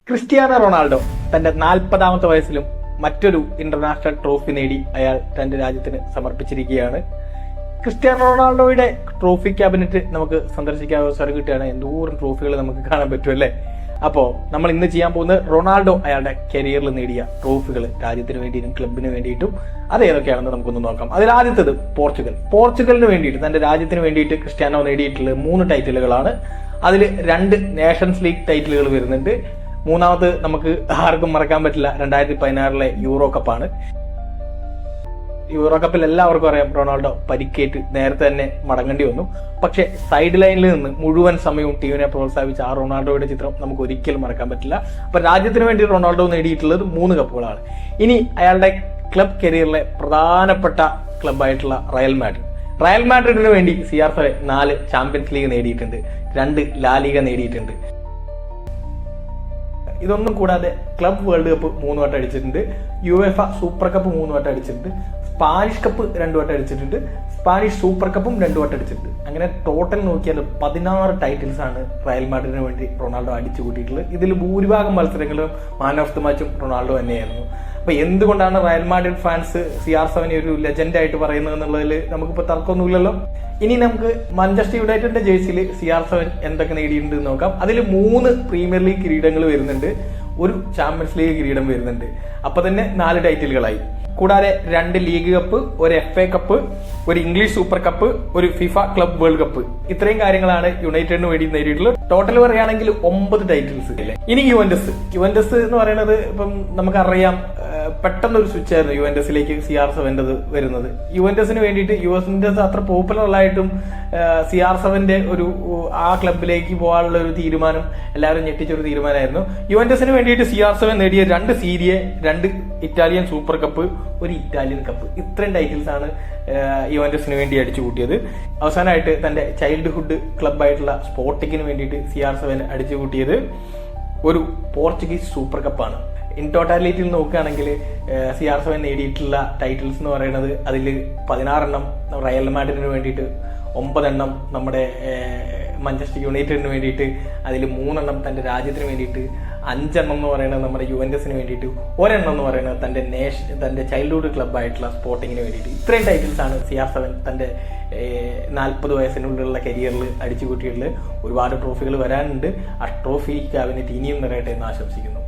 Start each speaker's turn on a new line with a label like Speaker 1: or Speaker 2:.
Speaker 1: Cristiano Ronaldo തന്റെ 40ാമത്തെ വയസ്സിലും മറ്റൊരു ഇന്റർനാഷണൽ ട്രോഫി നേടി അയാൾ തന്റെ രാജ്യത്തിന് സമർപ്പിച്ചിരിക്കുകയാണ്. ക്രിസ്ത്യാനോ റൊണാൾഡോയുടെ ട്രോഫി ക്യാബിനറ്റ് നമുക്ക് സന്ദർശിക്കാൻ അവസരം കിട്ടുകയാണ്. എന്തോരം ട്രോഫികൾ നമുക്ക് കാണാൻ പറ്റും അല്ലേ? അപ്പോൾ നമ്മൾ ഇന്ന് ചെയ്യാൻ പോകുന്നത് റൊണാൾഡോ അയാളുടെ കരിയറിൽ നേടിയ ട്രോഫികൾ രാജ്യത്തിന് വേണ്ടിയിട്ടും ക്ലബിന് വേണ്ടിയിട്ടും അത് ഏതൊക്കെയാണെന്ന് നമുക്കൊന്ന് നോക്കാം. അതിൽ ആദ്യത്തേത് പോർച്ചുഗലിന് വേണ്ടിയിട്ട് തന്റെ രാജ്യത്തിന് വേണ്ടിയിട്ട് ക്രിസ്ത്യാനോ നേടിയിട്ടുള്ള 3 ടൈറ്റിലുകളാണ്. അതിൽ 2 നേഷൻസ് ലീഗ് ടൈറ്റിലുകൾ വരുന്നുണ്ട്. മൂന്നാമത് നമുക്ക് ആർക്കും മറക്കാൻ പറ്റില്ല 2016 യൂറോ കപ്പാണ്. യൂറോ കപ്പിൽ എല്ലാവർക്കും അറിയാം റൊണാൾഡോ പരിക്കേറ്റ് നേരത്തെ തന്നെ മടങ്ങേണ്ടി വന്നു. പക്ഷെ സൈഡ് ലൈനിൽ നിന്ന് മുഴുവൻ സമയവും ടീമിനെ പ്രോത്സാഹിപ്പിച്ച ആ റൊണാൾഡോയുടെ ചിത്രം നമുക്ക് ഒരിക്കലും മറക്കാൻ പറ്റില്ല. അപ്പൊ രാജ്യത്തിന് വേണ്ടി റൊണാൾഡോ നേടിയിട്ടുള്ളത് 3 കപ്പുകളാണ്. ഇനി അയാളുടെ ക്ലബ് കരിയറിലെ പ്രധാനപ്പെട്ട ക്ലബായിട്ടുള്ള റയൽ മാഡ്രിഡിന് വേണ്ടി CR7 4 ചാമ്പ്യൻസ് ലീഗ് നേടിയിട്ടുണ്ട്, 2 ലാ ലീഗ നേടിയിട്ടുണ്ട്. ഇതൊന്നും കൂടാതെ ക്ലബ് വേൾഡ് കപ്പ് 3 വട്ടം അടിച്ചിട്ടുണ്ട്, UEFA സൂപ്പർ കപ്പ് 3 വട്ടം അടിച്ചിട്ടുണ്ട്, സ്പാനിഷ് കപ്പ് 2 വട്ടം അടിച്ചിട്ടുണ്ട്, സ്പാനിഷ് സൂപ്പർ കപ്പും 2 വട്ടം അടിച്ചിട്ടുണ്ട്. അങ്ങനെ ടോട്ടൽ നോക്കിയാൽ 16 ടൈറ്റിൽസ് ആണ് റയൽ മാഡ്രിഡിന് വേണ്ടി റൊണാൾഡോ അടിച്ചു കൂട്ടിയിട്ടുള്ളത്. ഇതിൽ ഭൂരിഭാഗം മത്സരങ്ങളും മാൻ ഓഫ് ദി മാച്ചും റൊണാൾഡോ തന്നെയായിരുന്നു. അപ്പൊ എന്തുകൊണ്ടാണ് റയൽ മാഡ്രിഡ് ഫാൻസ് CR7 ഒരു ലെജൻഡ് ആയിട്ട് പറയുന്നത് എന്നുള്ളതിൽ നമുക്കിപ്പോ തർക്കമൊന്നുമില്ലല്ലോ. ഇനി നമുക്ക് മാഞ്ചസ്റ്റർ യുണൈറ്റഡിന്റെ ജേഴ്സിയിൽ CR7 എന്തൊക്കെ നേടിയിട്ടുണ്ട് നോക്കാം. അതിൽ 3 പ്രീമിയർ ലീഗ് കിരീടങ്ങൾ വരുന്നുണ്ട്, 1 ചാമ്പ്യൻസ് ലീഗ് കിരീടം വരുന്നുണ്ട്. അപ്പൊ തന്നെ 4 ടൈറ്റിലുകളായി. കൂടാതെ 2 league cup, 1 FA cup, 1 English super cup, 1 FIFA club world cup. ഇത്രയും കാര്യങ്ങളാണ് യുണൈറ്റഡിന് വേണ്ടി നേടിയിട്ടുള്ളത്. ടോട്ടൽ പറയുകയാണെങ്കിൽ 9 ടൈറ്റിൽസ്. ഇനി യുവന്റസ് എന്ന് പറയുന്നത് ഇപ്പം നമുക്കറിയാം, പെട്ടെന്നൊരു സ്വിച്ച് ആയിരുന്നു യുവന്റസിലേക്ക് CR7 വരുന്നത്. യുവന്റസിന് വേണ്ടിയിട്ട് യുവന്റസ് അത്ര പോപ്പുലർ അല്ലായിട്ടും CR7 ഒരു ആ ക്ലബിലേക്ക് പോകാനുള്ള ഒരു തീരുമാനം എല്ലാവരും ഞെട്ടിച്ചൊരു തീരുമാനമായിരുന്നു. യുവന്റസിന് വേണ്ടിയിട്ട് CR7 നേടിയ 2 സീരിയ, 2 Italian super cup, 1 Italian cup. ഇത്രയും ടൈറ്റിൽസ് ആണ് യുവന്റസിന് വേണ്ടി അടിച്ചു കൂട്ടിയത്. അവസാനമായിട്ട് തന്റെ ചൈൽഡ്ഹുഡ് ക്ലബായിട്ടുള്ള സ്പോർട്ടിങ്ങിന് വേണ്ടിയിട്ട് CR7 അടിച്ചു കൂട്ടിയത് ഒരു പോർച്ചുഗീസ് സൂപ്പർ കപ്പാണ്. ഇൻ ടോട്ടാലിറ്റിയിൽ നോക്കുകയാണെങ്കിൽ CR7 നേടിയിട്ടുള്ള ടൈറ്റിൽസ് എന്ന് പറയുന്നത് അതിൽ 16 എണ്ണം റയൽ മാഡ്രിഡിന് വേണ്ടിയിട്ട്, 9 എണ്ണം നമ്മുടെ മാഞ്ചസ്റ്റർ യുണൈറ്റഡിന് വേണ്ടിയിട്ട്, അതിൽ 3 എണ്ണം തന്റെ രാജ്യത്തിന് വേണ്ടിയിട്ട്, 5 എണ്ണം എന്ന് പറയുന്നത് നമ്മുടെ യുവന്റസിന് വേണ്ടിയിട്ട്, 1 എണ്ണം എന്ന് പറയുന്നത് തന്റെ ചൈൽഡ്ഹുഡ് ക്ലബായിട്ടുള്ള സ്പോർട്ടിങ്ങിന് വേണ്ടിയിട്ട്. ഇത്രയും ടൈറ്റിൽസ് ആണ് CR7 തന്റെ 40 വയസ്സിനുള്ളിലുള്ള കരിയറിൽ അടിച്ചു കൂട്ടിയിട്ടുള്ളത്. ഒരുപാട് ട്രോഫികൾ വരാനുണ്ട്. ആ ട്രോഫി ക്യാബിനറ്റ് ഇനിയും നിറയട്ടെ എന്ന് ആശംസിക്കുന്നു.